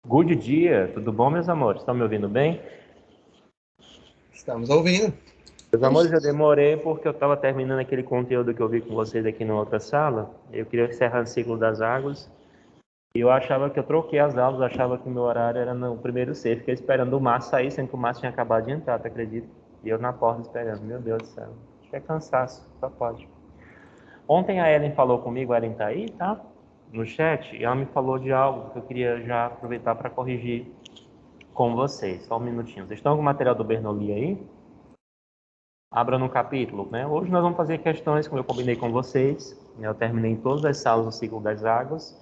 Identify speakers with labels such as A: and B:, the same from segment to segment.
A: Good dia, tudo bom, meus amores? Estão me ouvindo bem?
B: Estamos ouvindo.
A: Meus amores, eu demorei porque eu estava terminando aquele conteúdo que eu vi com vocês aqui na outra sala. Eu queria encerrar o ciclo das águas. E eu achava que eu troquei as aulas, eu achava que o meu horário era no primeiro C. Fiquei esperando o Márcio sair, sendo que o Márcio tinha acabado de entrar, tu acredita? E eu na porta esperando, meu Deus do céu. Acho que é cansaço, só pode. Ontem a Ellen falou comigo, a Ellen tá aí, tá? No chat, e ela me falou de algo que eu queria já aproveitar para corrigir com vocês. Só um minutinho. Vocês estão com o material do Bernoulli aí? Abra no capítulo, né? Hoje nós vamos fazer questões, como eu combinei com vocês. Eu terminei em todas as salas do ciclo das águas.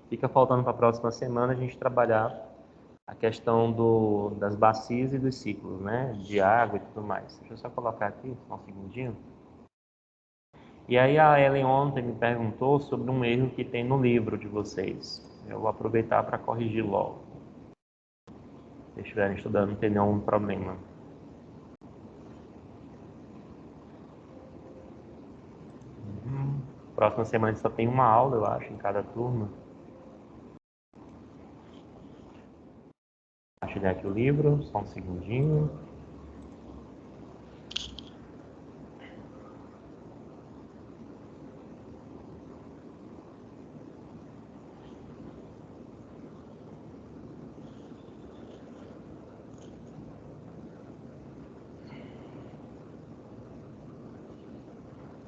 A: Fica faltando para a próxima semana a gente trabalhar a questão das bacias e dos ciclos, né? De água e tudo mais. Deixa eu só colocar aqui, só um segundinho. E aí a Ellen ontem me perguntou sobre um erro que tem no livro de vocês. Eu vou aproveitar para corrigir logo. Se estiverem estudando, não tem nenhum problema. Próxima semana só tem uma aula, eu acho, em cada turma. Compartilhar aqui o livro, só um segundinho.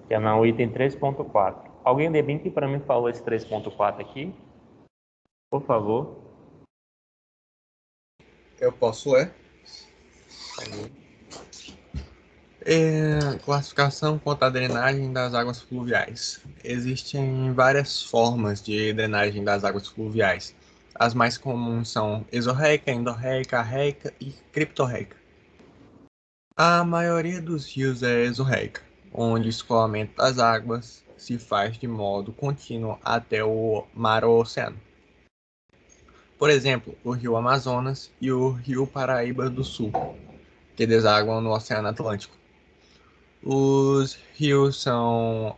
A: Que é no item 3.4. Alguém lê bem que para mim falou esse 3.4 aqui? Por favor.
B: Eu posso ler. Classificação quanto à drenagem das águas fluviais. Existem várias formas de drenagem das águas fluviais. As mais comuns são exorreica, endorreica, arreica e criptorreica. A maioria dos rios é exorreica, onde o escoamento das águas se faz de modo contínuo até o mar ou oceano. Por exemplo, o rio Amazonas e o rio Paraíba do Sul, que desaguam no Oceano Atlântico. Os rios são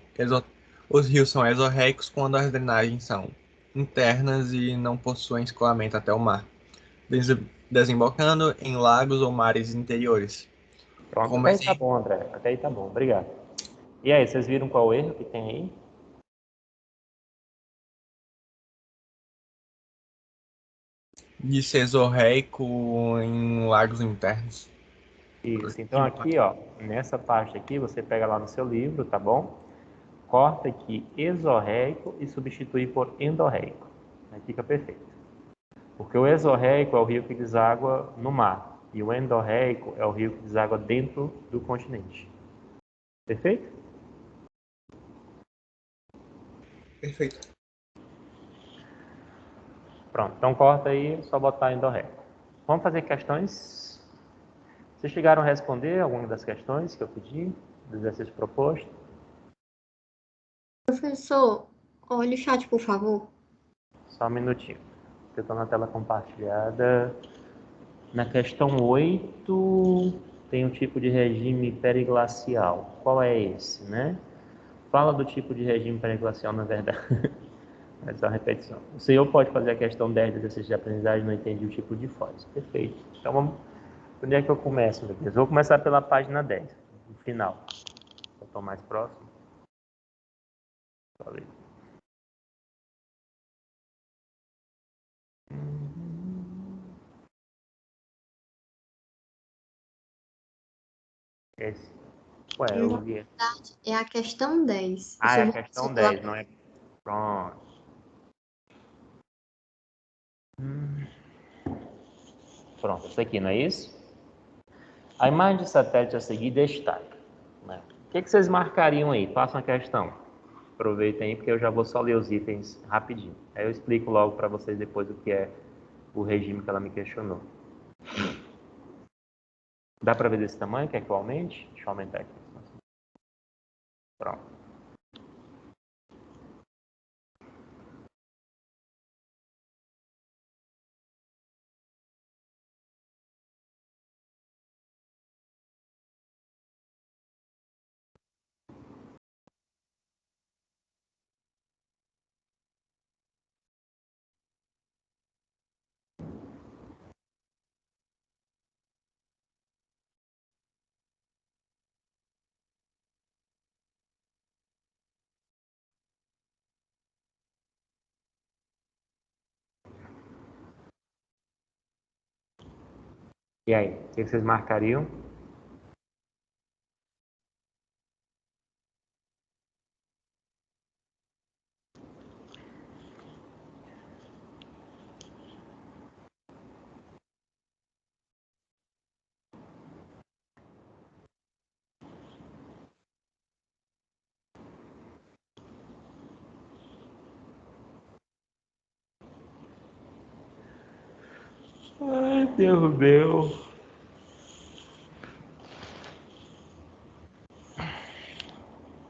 B: exorreicos quando as drenagens são internas e não possuem escoamento até o mar, desembocando em lagos ou mares interiores.
A: Pronto,
B: Como
A: até aí tá
B: exemplo,
A: bom, André. Até aí tá bom, obrigado. E aí, vocês viram qual o erro que tem aí?
B: de ser exorreico em lagos internos.
A: Isso, então aqui, ó, nessa parte aqui, você pega lá no seu livro, tá bom? Corta aqui exorreico e substitui por endorreico. Aí fica perfeito. Porque o exorreico é o rio que deságua no mar. E o endorreico é o rio que deságua dentro do continente. Perfeito?
B: Perfeito.
A: Pronto, então corta aí, só botar endorreico. Vamos fazer questões? Vocês chegaram a responder alguma das questões que eu pedi, do exercício proposto?
C: Professor, olhe o chat, por favor.
A: Só um minutinho. Eu estou na tela compartilhada. Na questão 8 tem o tipo de regime periglacial. Qual é esse, né? Fala do tipo de regime periglacial, na verdade. É só uma repetição. O senhor pode fazer a questão 10 do exercício de aprendizagem, não entendi o tipo de foz. Perfeito. Então, vamos... onde é que eu começo, meu Deus? Vou começar pela página 10, no final. Eu estou mais próximo. Falei. Esse. Ué,
C: Na
A: eu vi.
C: verdade, é a questão 10. O
A: Ah, é a
C: senhor
A: questão
C: passou pela...
A: 10, não é? Pronto. Pronto, isso aqui, não é isso? A imagem de satélite a seguir destaca, né? O que vocês marcariam aí? Façam a questão. Aproveitem aí, porque eu já vou só ler os itens rapidinho. Aí eu explico logo para vocês depois o que é o regime que ela me questionou. Dá para ver desse tamanho, que é atualmente? Deixa eu aumentar aqui. Pronto. E aí, o que vocês marcariam? Ai, Deus meu.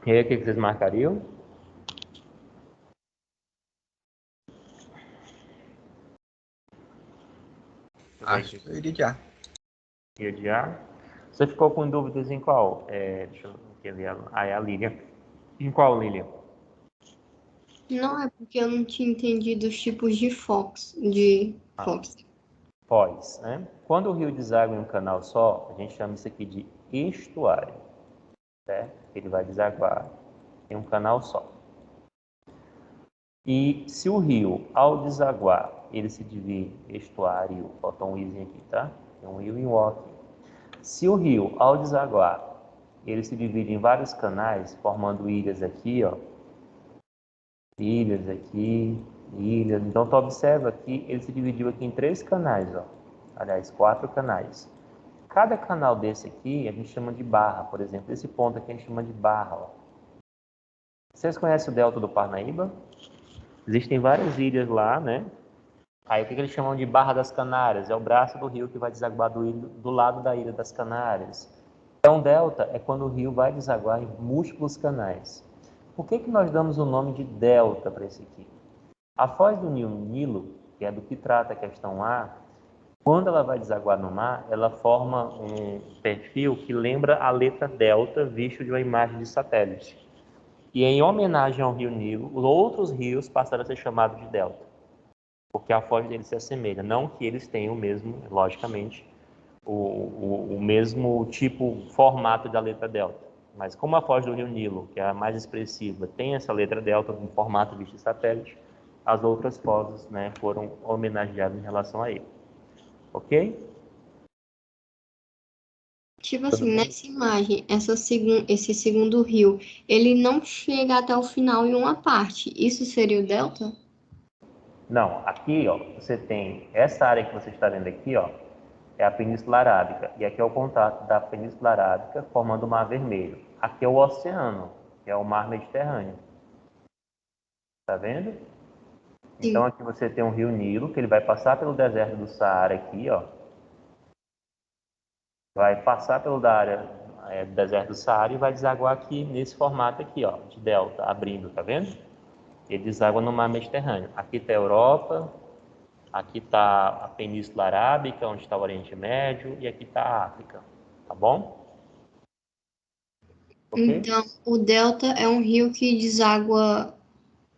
A: E aí, o que vocês marcariam?
B: Acho que eu iria de A.
A: Ia de A. Você ficou com dúvidas em qual? Deixa eu ver. Ah, é a Lilian. Em qual, Lilian?
C: Não é porque eu não tinha entendido os tipos de Fox.
A: Foz, né? Quando o rio deságua em um canal só, a gente chama isso aqui de estuário, certo? Ele vai desaguar em um canal só. E se o rio, ao desaguar, ele se divide estuário, falta um izinho aqui, tá? Tem um rio e um O aqui. Se o rio, ao desaguar, ele se divide em vários canais, formando ilhas aqui, ó. Ilhas aqui, ilhas. Então, tu observa que ele se dividiu aqui em 3 canais, ó. Aliás, 4 canais. Cada canal desse aqui a gente chama de barra, por exemplo. Esse ponto aqui a gente chama de barra, ó. Vocês conhecem o Delta do Parnaíba? Existem várias ilhas lá, né? Aí o que eles chamam de Barra das Canárias? É o braço do rio que vai desaguar do lado da Ilha das Canárias. Então, delta é quando o rio vai desaguar em múltiplos canais. Por que nós damos o nome de delta para esse aqui? A foz do Nilo, que é do que trata a questão A, quando ela vai desaguar no mar, ela forma um perfil que lembra a letra delta visto de uma imagem de satélite. E em homenagem ao rio Nilo, outros rios passaram a ser chamados de delta, porque a foz deles se assemelha. Não que eles tenham o mesmo, logicamente, o mesmo tipo, formato da letra delta. Mas como a foz do rio Nilo, que é a mais expressiva, tem essa letra delta no formato visto de satélite, as outras fozes, né, foram homenageadas em relação a ele. Ok?
C: Tipo
A: Tudo
C: assim,
A: bem?
C: nessa imagem, esse segundo rio, ele não chega até o final em uma parte. Isso seria o delta?
A: Não, aqui, ó, você tem essa área que você está vendo aqui, ó, é a Península Arábica. E aqui é o contato da Península Arábica formando o Mar Vermelho. Aqui é o oceano, que é o Mar Mediterrâneo. Tá vendo? Então
C: Sim.
A: aqui você tem o Rio Nilo, que ele vai passar pelo deserto do Saara aqui, ó. Vai passar pelo deserto do Saara e vai desaguar aqui nesse formato aqui, ó, de delta, abrindo, tá vendo? Ele deságua no Mar Mediterrâneo. Aqui está a Europa, aqui está a Península Arábica, onde está o Oriente Médio, e aqui está a África, tá bom? Ok?
C: Então, o delta é um rio que deságua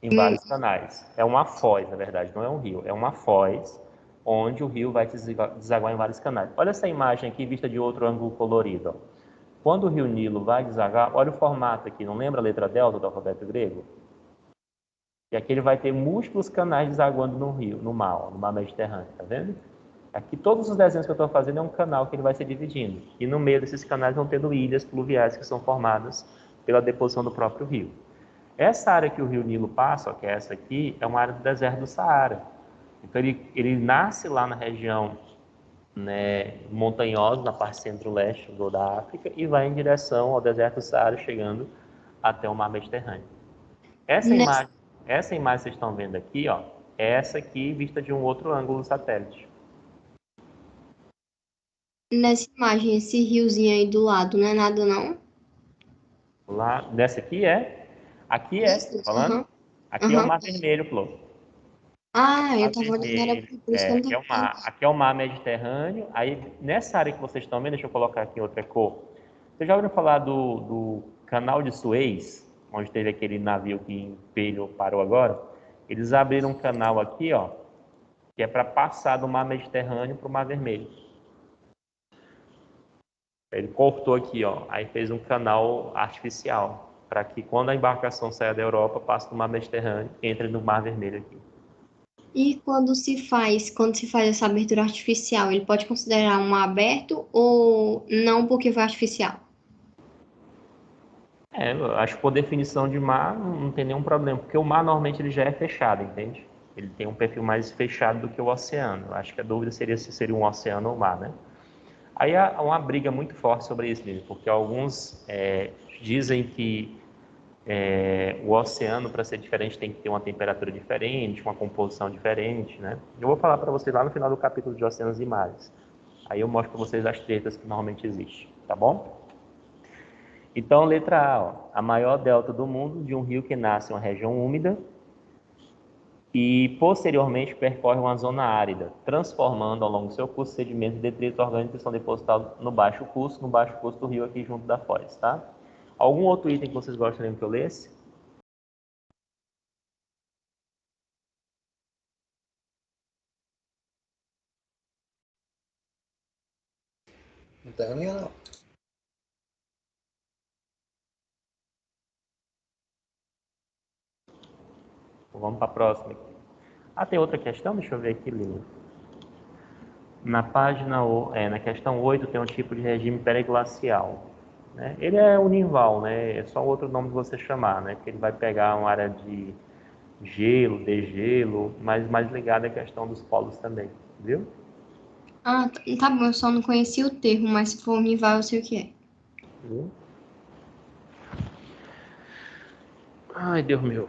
A: Em
C: em...
A: vários canais. É uma foz, na verdade, não é um rio, é uma foz onde o rio vai desaguar em vários canais. Olha essa imagem aqui vista de outro ângulo colorido, ó. Quando o rio Nilo vai desaguar, olha o formato aqui, não lembra a letra delta do alfabeto grego? E aqui ele vai ter múltiplos canais desaguando no rio, no mar, ó, no mar Mediterrâneo, tá vendo? Aqui todos os desenhos que eu estou fazendo é um canal que ele vai se dividindo. E no meio desses canais vão tendo ilhas pluviais que são formadas pela deposição do próprio rio. Essa área que o rio Nilo passa, ó, que é essa aqui, é uma área do deserto do Saara. Então ele nasce lá na região, né, montanhosa, na parte centro-leste da África, e vai em direção ao deserto do Saara, chegando até o mar Mediterrâneo. Essa
C: Nessa,
A: imagem, essa imagem que vocês estão vendo aqui, ó, é essa aqui vista de um outro ângulo do satélite.
C: nessa imagem, esse riozinho aí do lado, não é nada, não?
A: Lá, dessa aqui
C: Isso.
A: tô falando,
C: Aham.
A: aqui é o
C: Aham.
A: Mar Vermelho, Flor.
C: Ah, eu
A: Mar
C: tava olhando, era
A: Vermelho,
C: por isso que eu não tava vendo.
A: aqui é o Mar Mediterrâneo. Aí nessa área que vocês estão vendo, deixa eu colocar aqui outra cor. Vocês já ouviram falar do Canal de Suez, onde teve aquele navio que imperiou, parou agora? Eles abriram um canal aqui, ó, que é para passar do Mar Mediterrâneo para o Mar Vermelho. Ele cortou aqui, ó, aí fez um canal artificial para que quando a embarcação saia da Europa, passe do Mar Mediterrâneo e entre no Mar Vermelho aqui.
C: E quando se faz essa abertura artificial, ele pode considerar um aberto ou não porque foi artificial?
A: Eu acho que por definição de mar não tem nenhum problema, porque o mar normalmente ele já é fechado, entende? Ele tem um perfil mais fechado do que o oceano. Eu acho que a dúvida seria se seria um oceano ou mar, né? Aí há uma briga muito forte sobre isso mesmo, porque alguns dizem que o oceano, para ser diferente, tem que ter uma temperatura diferente, uma composição diferente, né? Eu vou falar para vocês lá no final do capítulo de Oceanos e Mares. Aí eu mostro para vocês as tretas que normalmente existem, tá bom? Então, letra A, ó, a maior delta do mundo de um rio que nasce em uma região úmida e posteriormente percorre uma zona árida, transformando ao longo do seu curso sedimentos e detritos orgânicos que são depositados no baixo curso do rio aqui junto da foz, tá? Algum outro item que vocês gostariam que eu lesse?
B: Então,
A: Vamos para a próxima aqui. Ah, tem outra questão? Deixa eu ver aqui, Lili. Na questão 8 tem um tipo de regime periglacial, né? Ele é unival, né? É só outro nome que você chamar, né? Porque ele vai pegar uma área de gelo, degelo, mas mais ligado à questão dos polos também, viu?
C: Ah, tá bom, eu só não conhecia o termo, mas se for unival, eu sei o que é.
A: Viu? Ai, Deus meu.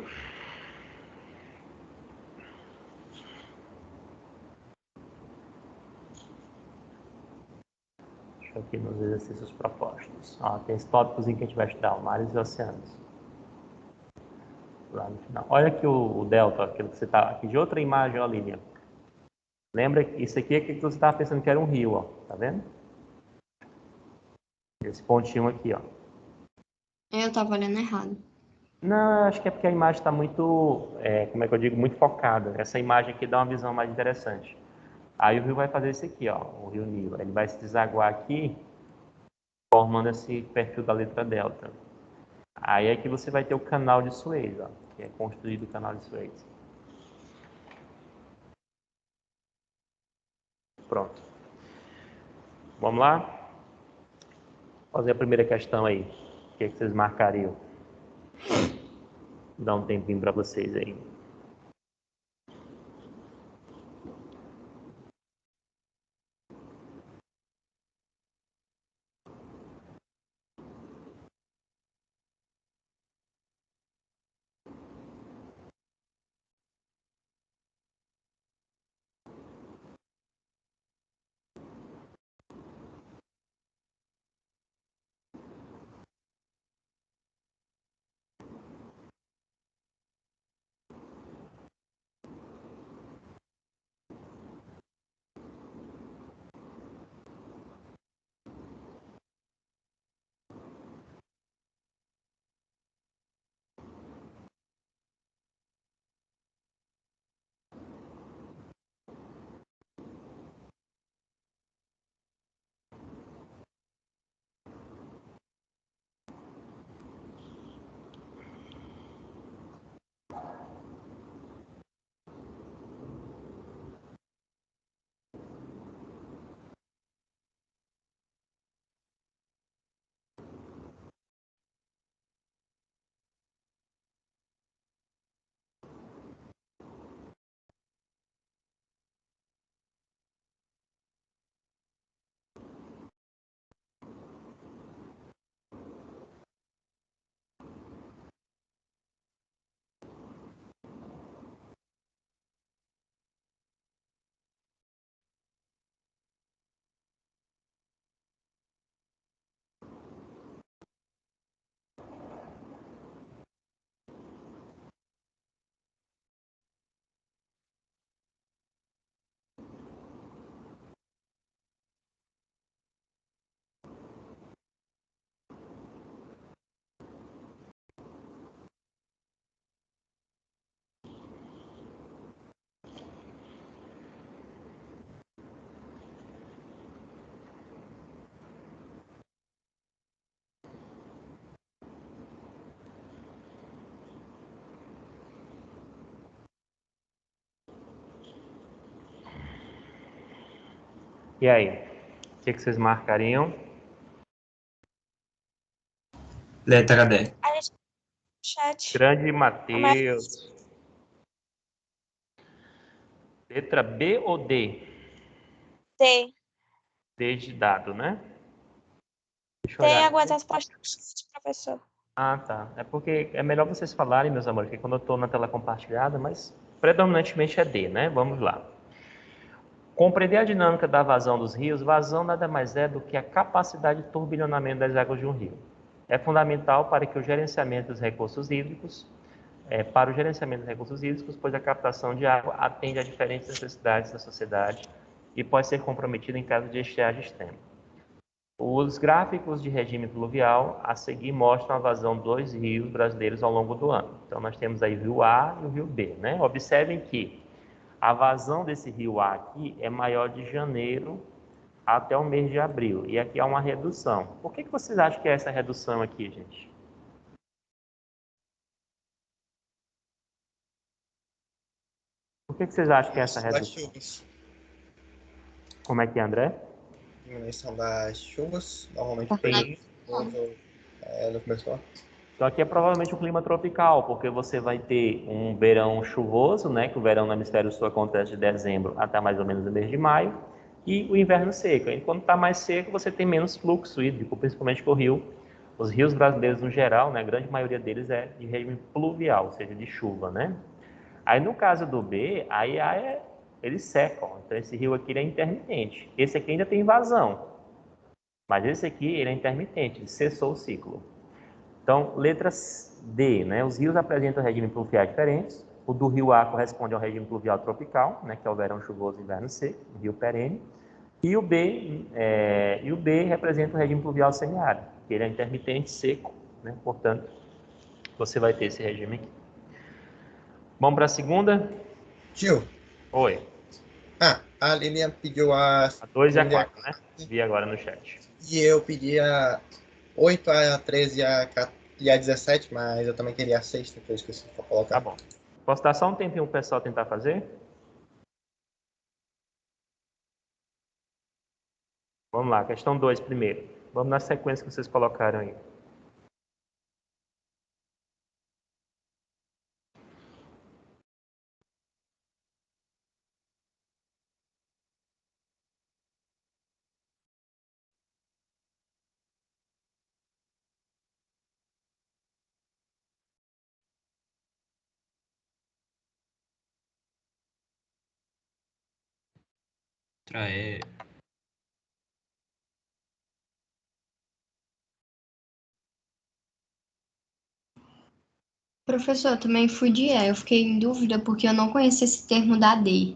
A: Deixa eu aqui nos exercícios propostos. Tem esse tópicozinho que a gente vai estudar, mares e oceanos. Lá no final. Olha aqui o delta, aquilo que você está aqui de outra imagem, ó, Lilian. Lembra que isso aqui é que você estava pensando que era um rio, ó. Tá vendo? Esse pontinho aqui, ó.
C: Eu tava olhando errado.
A: Não, acho que é porque a imagem está muito, como é que eu digo, muito focada. Essa imagem aqui dá uma visão mais interessante. Aí o rio vai fazer isso aqui, ó, o rio Nilo. Ele vai se desaguar aqui, formando esse perfil da letra delta. Aí aqui você vai ter o canal de Suez, ó, que é construído o canal de Suez. Pronto. Vamos lá? Fazer a primeira questão aí. O que, é que vocês marcariam? Dá um tempinho para vocês aí. E aí? O que vocês marcariam?
D: Letra D.
E: A gente chat.
A: Grande Matheus. Letra B ou D?
E: D.
A: D de dado, né? Deixa eu
E: Tem
A: olhar
E: algumas
A: aqui.
E: respostas no chat, professor.
A: Ah, tá. É porque é melhor vocês falarem, meus amores, porque quando eu estou na tela compartilhada, mas predominantemente é D, né? Vamos lá. Compreender a dinâmica da vazão dos rios. Vazão nada mais é do que a capacidade de turbilhonamento das águas de um rio. É fundamental para que o gerenciamento dos recursos hídricos, pois a captação de água atende a diferentes necessidades da sociedade e pode ser comprometida em caso de estiagem extrema. Os gráficos de regime pluvial a seguir mostram a vazão dos rios brasileiros ao longo do ano. Então, nós temos aí o rio A e o rio B, né? Observem que a vazão desse rio A aqui é maior de janeiro até o mês de abril. E aqui há uma redução. Por que vocês acham que é essa redução aqui, gente? Por que vocês acham que é essa redução? Como é que é, André?
B: Diminuição das chuvas, normalmente
A: Sim.
B: no começo do ano.
A: Então aqui é provavelmente um clima tropical, porque você vai ter um verão chuvoso, né? Que o verão no hemisfério sul acontece de dezembro até mais ou menos o mês de maio, e o inverno seco. E quando está mais seco, você tem menos fluxo hídrico, principalmente por rio. Os rios brasileiros no geral, né? A grande maioria deles é de regime pluvial, ou seja, de chuva, né? Aí no caso do B, eles secam. Então esse rio aqui ele é intermitente. Esse aqui ainda tem vazão, mas esse aqui ele é intermitente, ele cessou o ciclo. Então, letra D, né? Os rios apresentam regimes pluviais diferentes. O do rio A corresponde ao regime pluvial tropical, né? Que é o verão chuvoso e inverno seco, o rio perene. E o B representa o regime pluvial semiárido, que ele é intermitente, seco, né? Portanto, você vai ter esse regime aqui. Vamos para a segunda?
B: Tio,
A: Oi.
B: a Lilian pediu a
A: 2 e a 4, né? Vi agora no chat.
B: E eu pedi a 8, a 13 e a 17, mas eu também queria a sexta, que eu esqueci de colocar.
A: Tá bom. Posso dar só um tempinho para o pessoal tentar fazer? Vamos lá, questão 2 primeiro. Vamos na sequência que vocês colocaram aí.
D: Letra E.
C: Professor, eu também fui de E. Eu fiquei em dúvida porque eu não conheço esse termo da D.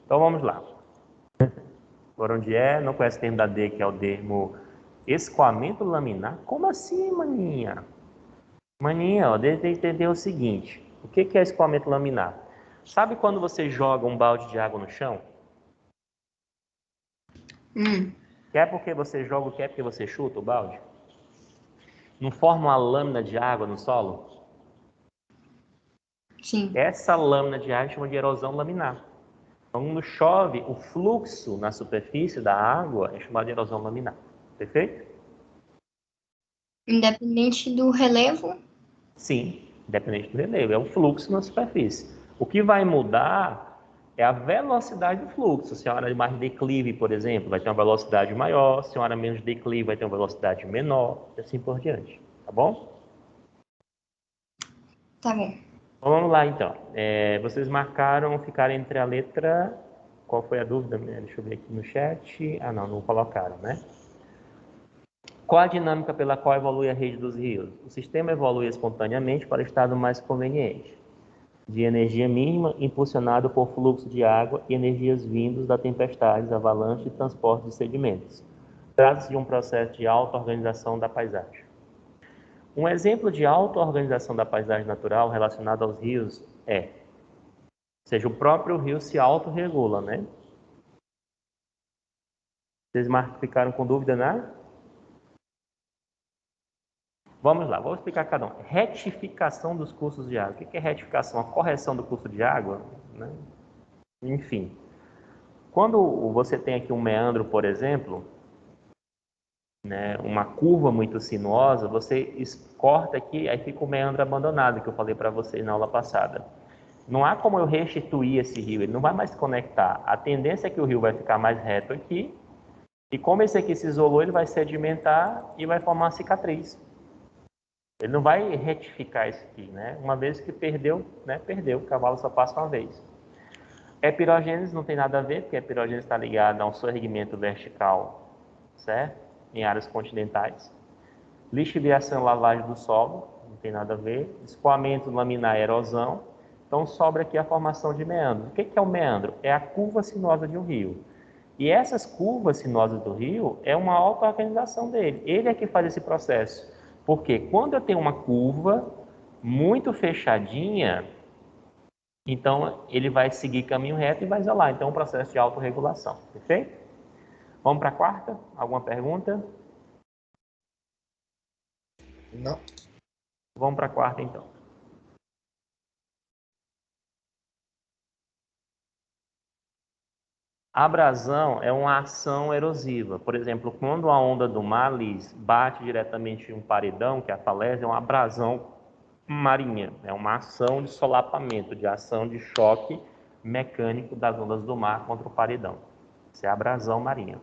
A: Então vamos lá. Por onde é? Não conhece o termo da D, que é o termo escoamento laminar? Como assim, maninha? Maninha, ó, tem que entender o seguinte. O que é escoamento laminar? Sabe quando você joga um balde de água no chão? Quer porque você joga, quer porque você chuta o balde? Não forma uma lâmina de água no solo?
C: Sim.
A: Essa lâmina de água chama de erosão laminar. Então, quando chove, o fluxo na superfície da água é chamado de erosão laminar. Perfeito?
C: Independente do relevo?
A: Sim, independente do relevo. É o fluxo na superfície. O que vai mudar é a velocidade do fluxo. Se é uma área de mais declive, por exemplo, vai ter uma velocidade maior. Se é uma área menos declive, vai ter uma velocidade menor. E assim por diante. Tá bom?
C: Tá bom.
A: Então, vamos lá, então. Vocês marcaram ficar entre a letra... Qual foi a dúvida? Deixa eu ver aqui no chat. Ah, não colocaram, né? Qual a dinâmica pela qual evolui a rede dos rios? O sistema evolui espontaneamente para o estado mais conveniente, de energia mínima, impulsionado por fluxo de água e energias vindos da tempestades, avalanche e transporte de sedimentos. Trata-se de um processo de auto-organização da paisagem. Um exemplo de auto-organização da paisagem natural relacionado aos rios ou seja, o próprio rio se autorregula, né? Vocês ficaram com dúvida, né? Vamos lá, vou explicar cada um. Retificação dos cursos de água. O que é retificação? A correção do curso de água, né? Enfim. Quando você tem aqui um meandro, por exemplo, né, uma curva muito sinuosa, você corta aqui, aí fica o meandro abandonado, que eu falei para vocês na aula passada. Não há como eu restituir esse rio, ele não vai mais se conectar. A tendência é que o rio vai ficar mais reto aqui, e como esse aqui se isolou, ele vai sedimentar e vai formar uma cicatriz. Ele não vai retificar isso aqui, né? Uma vez que perdeu, né? Perdeu, o cavalo só passa uma vez. Epirogênese não tem nada a ver, porque a epirogênese está ligada a um sorregimento vertical, certo? Em áreas continentais. Lixiviação e lavagem do solo, não tem nada a ver. Escoamento laminar e erosão. Então sobra aqui a formação de meandro. O que é o meandro? É a curva sinuosa de um rio. E essas curvas sinuosas do rio é uma auto-organização dele. Ele é que faz esse processo. Porque quando eu tenho uma curva muito fechadinha, então ele vai seguir caminho reto e vai isolar. Então é um processo de autorregulação. Perfeito? Vamos para a quarta? Alguma pergunta?
F: Não.
A: Vamos para a quarta então. A abrasão é uma ação erosiva. Por exemplo, quando a onda do mar bate diretamente em um paredão, que é a falésia, é uma abrasão marinha. É uma ação de solapamento, de ação de choque mecânico das ondas do mar contra o paredão. Isso é a abrasão marinha.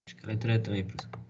D: Acho que a letra E também, professor.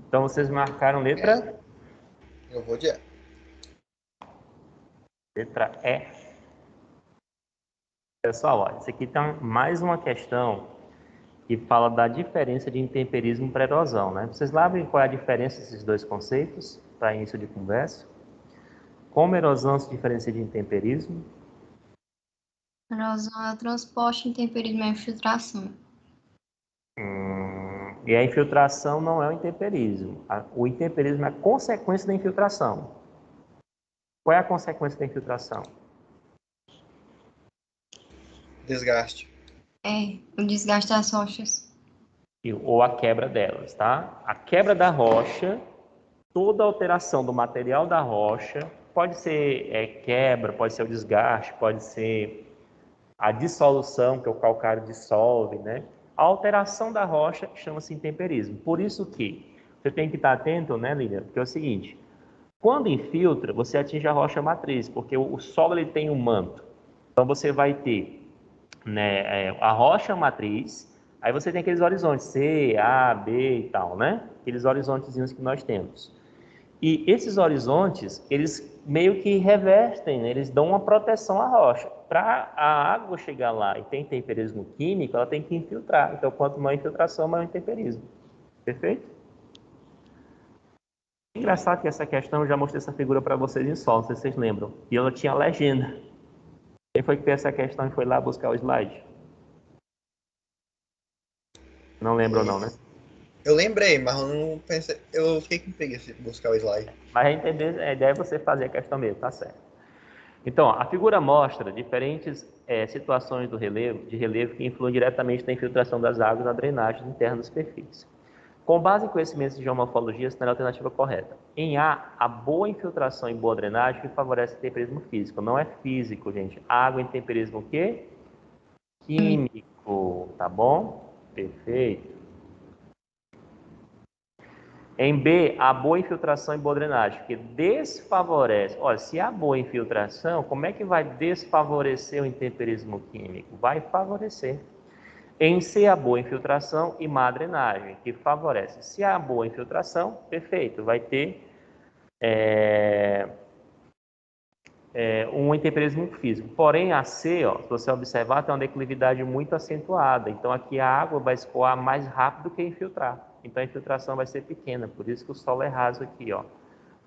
A: Então vocês marcaram letra?
F: Eu vou de E.
A: Letra E. Pessoal, ó, isso aqui tá mais uma questão que fala da diferença de intemperismo para erosão, né? Vocês sabem qual é a diferença desses dois conceitos para início de conversa? Como erosão se diferencia de intemperismo?
C: Erosão é o transporte, intemperismo é a infiltração.
A: E a infiltração não é o intemperismo. O intemperismo é a consequência da infiltração. Qual é a consequência da infiltração?
F: Desgaste.
C: É, o desgaste das rochas.
A: Ou a quebra delas, tá? A quebra da rocha, toda alteração do material da rocha, pode ser quebra, pode ser o desgaste, pode ser a dissolução, que o calcário dissolve, né? A alteração da rocha chama-se intemperismo. Por isso que você tem que estar atento, né, Lilian? Porque é o seguinte, quando infiltra, você atinge a rocha matriz, porque o solo ele tem um manto. Então você vai ter, né, a rocha matriz, aí você tem aqueles horizontes C, A, B e tal, né? Aqueles horizontezinhos que nós temos. E esses horizontes, eles meio que revestem, né? Eles dão uma proteção à rocha. Para a água chegar lá e ter intemperismo químico, ela tem que infiltrar. Então, quanto maior a infiltração, maior o intemperismo. Perfeito? Engraçado que essa questão, eu já mostrei essa figura para vocês em solo, não sei se vocês lembram. E ela tinha legenda. Quem foi que fez essa questão e foi lá buscar o slide? Não lembro não, né?
F: Eu lembrei, mas eu não pensei. Eu fiquei com preguiça de buscar o slide.
A: Mas a ideia é você fazer a questão mesmo, tá certo. Então, a figura mostra diferentes situações de relevo que influem diretamente na infiltração das águas na drenagem interna da superfície. Com base em conhecimentos de geomorfologia, assinale a alternativa correta. Em A boa infiltração e boa drenagem que favorece o temperismo físico. Não é físico, gente. Água em temperismo o quê? Químico, tá bom? Perfeito. Em B, a boa infiltração e boa drenagem, que desfavorece. Olha, se há boa infiltração, como é que vai desfavorecer o intemperismo químico? Vai favorecer. Em C, a boa infiltração e má drenagem, que favorece. Se há boa infiltração, perfeito, vai ter um intemperismo físico. Porém, a C, ó, se você observar, tem uma declividade muito acentuada. Então, aqui a água vai escoar mais rápido que infiltrar. Então, a infiltração vai ser pequena. Por isso que o solo é raso aqui, ó.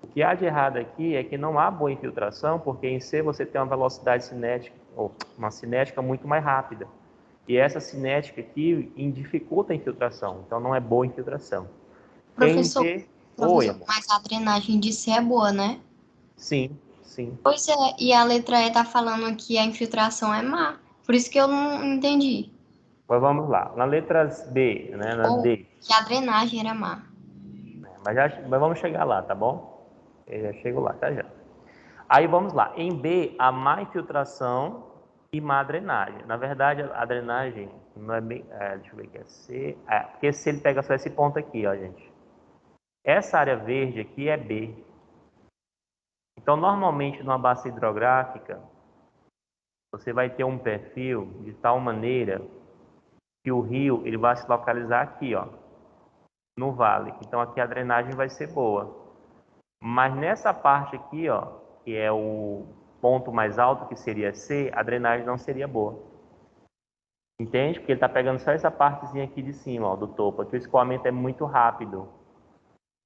A: O que há de errado aqui é que não há boa infiltração, porque em C você tem uma velocidade cinética, ou uma cinética muito mais rápida. E essa cinética aqui dificulta a infiltração. Então, não é boa infiltração.
C: Professor,
A: Em D... Oi, amor.
C: mas a drenagem de C é boa, né?
A: Sim, sim.
C: Pois é, e a letra E tá falando que a infiltração é má. Por isso que eu não entendi.
A: Mas vamos lá. Na letra B, né, na
C: Ou
A: D.
C: que a drenagem era má.
A: Mas vamos chegar lá, tá bom? Eu já chego lá, tá já. Aí vamos lá. Em B, a má infiltração e má drenagem. Na verdade, a drenagem não é bem... deixa eu ver aqui. É C. Porque se ele pega só esse ponto aqui, ó, gente. Essa área verde aqui é B. Então, normalmente, numa bacia hidrográfica, você vai ter um perfil de tal maneira que o rio ele vai se localizar aqui, ó, no vale. Então, aqui a drenagem vai ser boa. Mas nessa parte aqui, ó, que é o ponto mais alto, que seria C, a drenagem não seria boa. Entende? Porque ele está pegando só essa partezinha aqui de cima, ó, do topo. Aqui o escoamento é muito rápido.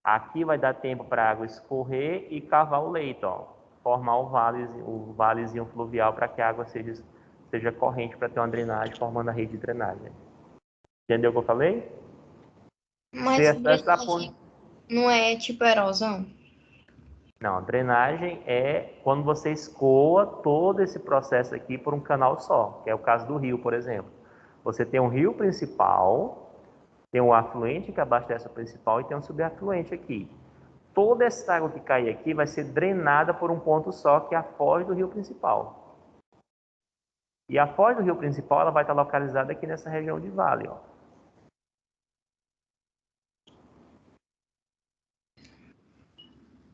A: Aqui vai dar tempo para a água escorrer e cavar o leito, ó, formar o valezinho fluvial para que a água seja corrente para ter uma drenagem, formando a rede de drenagem. Entendeu o que eu falei?
C: Mas
A: Essa
C: drenagem não é tipo erosão?
A: Não, drenagem é quando você escoa todo esse processo aqui por um canal só, que é o caso do rio, por exemplo. Você tem um rio principal, tem um afluente que abastece o principal e tem um subafluente aqui. Toda essa água que cai aqui vai ser drenada por um ponto só, que é a foz do rio principal. E a foz do rio principal ela vai estar localizada aqui nessa região de vale, ó.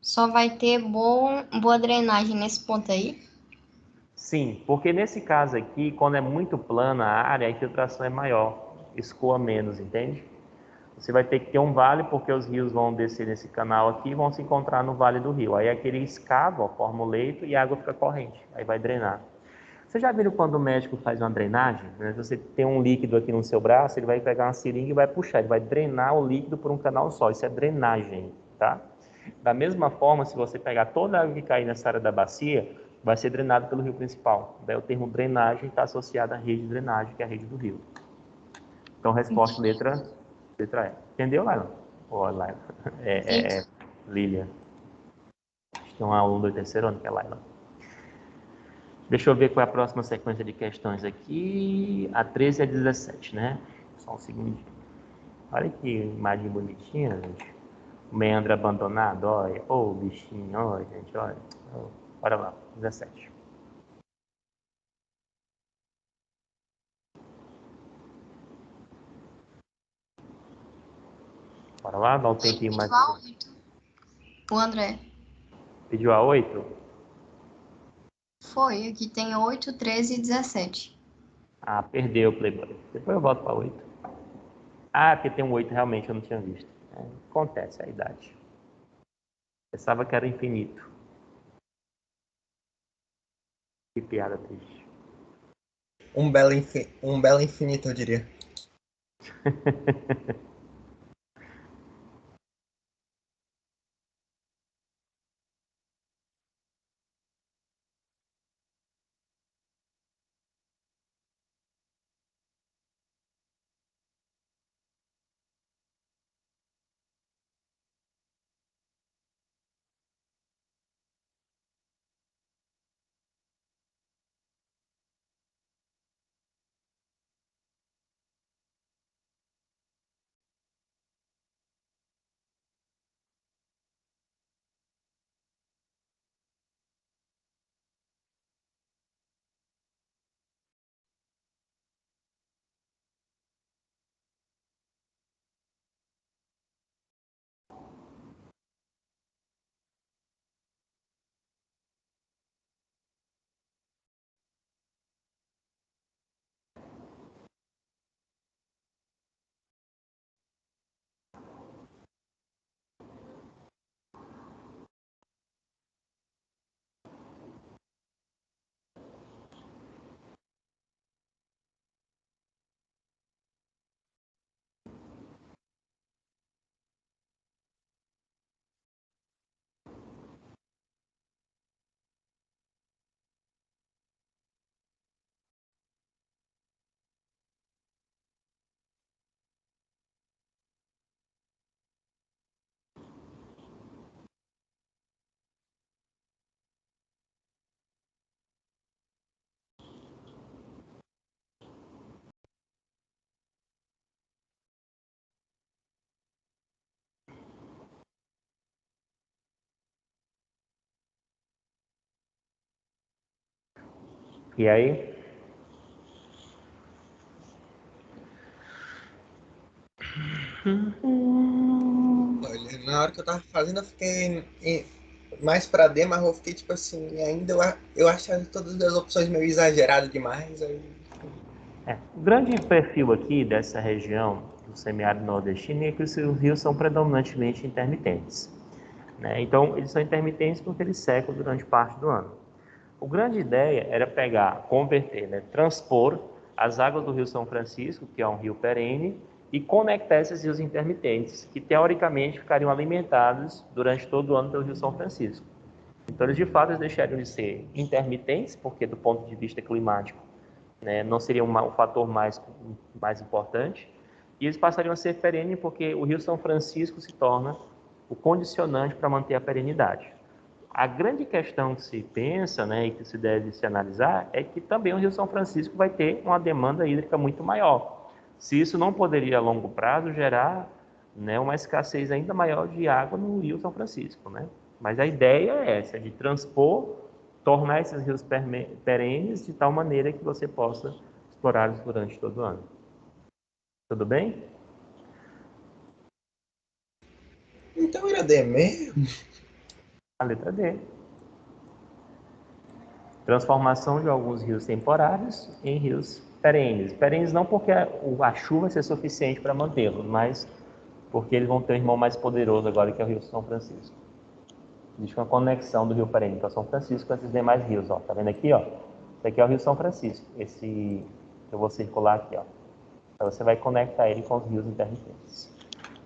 C: Só vai ter boa drenagem nesse ponto aí?
A: Sim, porque nesse caso aqui, quando é muito plana a área, a infiltração é maior, escoa menos, entende? Você vai ter que ter um vale, porque os rios vão descer nesse canal aqui e vão se encontrar no vale do rio. Aí aquele escava, ó, forma o leito e a água fica corrente, aí vai drenar. Você já viram quando o médico faz uma drenagem? Né? Você tem um líquido aqui no seu braço, ele vai pegar uma seringa e vai puxar, ele vai drenar o líquido por um canal só, isso é drenagem, tá? Da mesma forma, se você pegar toda a água que cair nessa área da bacia, vai ser drenado pelo rio principal. Daí o termo drenagem está associado à rede de drenagem, que é a rede do rio. Então, resposta letra E. Entendeu, Laila? Ó, Laila. Lília. Acho que é um aluno do terceiro ano, que é Laila. Deixa eu ver qual é a próxima sequência de questões aqui. A 13 e a 17, né? Só um segundinho. Olha que imagem bonitinha, gente. O meandro abandonado, olha. Ô, bichinho, olha, gente, olha. Bora lá, 17. Bora lá, dá um tempinho mais.
C: O André.
A: Pediu a 8?
C: Foi, aqui tem 8, 13 e 17.
A: Ah, perdeu o Playboy. Depois eu volto para 8. Ah, porque tem um 8 realmente, eu não tinha visto. Acontece, é a idade. Pensava que era infinito. Que piada triste.
F: Um belo infinito, eu diria.
A: E aí?
F: Olha, na hora que eu tava fazendo, eu fiquei mais pra D, mas eu fiquei tipo assim, ainda eu achava todas as opções meio exageradas demais. Aí...
A: O grande perfil aqui dessa região do semiárido nordestino é que os rios são predominantemente intermitentes, né? Então, eles são intermitentes porque eles secam durante parte do ano. A grande ideia era pegar, converter, né, transpor as águas do Rio São Francisco, que é um rio perene, e conectar esses rios intermitentes, que teoricamente ficariam alimentados durante todo o ano pelo Rio São Francisco. Então, eles de fato eles deixariam de ser intermitentes, porque do ponto de vista climático, né, não seria um fator mais importante, e eles passariam a ser perenes, porque o Rio São Francisco se torna o condicionante para manter a perenidade. A grande questão que se pensa, né, e que se deve se analisar, é que também o Rio São Francisco vai ter uma demanda hídrica muito maior. Se isso não poderia, a longo prazo, gerar, né, uma escassez ainda maior de água no Rio São Francisco, né? Mas a ideia é essa, de transpor, tornar esses rios perenes de tal maneira que você possa explorá-los durante todo o ano. Tudo bem?
F: Então era D mesmo?
A: A letra D. Transformação de alguns rios temporários em rios perenes. Perenes não porque a chuva vai ser suficiente para mantê-los, mas porque eles vão ter um irmão mais poderoso agora, que é o Rio São Francisco. Existe uma conexão do Rio Perene para São Francisco com esses demais rios. Ó. Tá vendo aqui? Ó? Esse aqui é o Rio São Francisco. Esse eu vou circular aqui. Ó. Então você vai conectar ele com os rios intermitentes.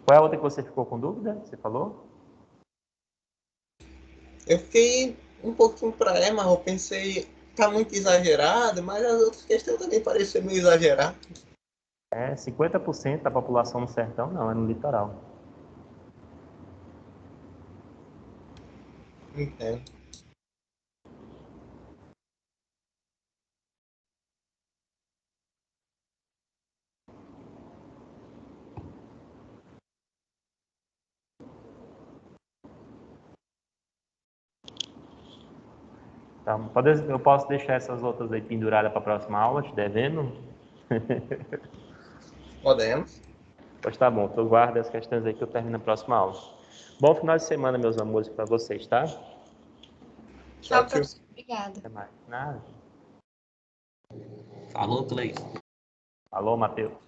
A: Qual é a outra que você ficou com dúvida? Você falou?
F: Eu fiquei um pouquinho pra E, mas eu pensei, tá muito exagerado, mas as outras questões também pareciam meio exageradas.
A: 50% da população no sertão não, é no litoral.
F: Entendo.
A: Então, eu posso deixar essas outras aí penduradas para a próxima aula, te devendo?
F: Podemos.
A: Pois tá bom, tu guarda as questões aí que eu termino na próxima aula. Bom final de semana, meus amores, para vocês, tá?
C: Tchau,
F: Tchau, tio.
C: professor. Obrigada.
A: Até mais. Nada.
D: Falou, Cleiton.
A: Alô, Matheus.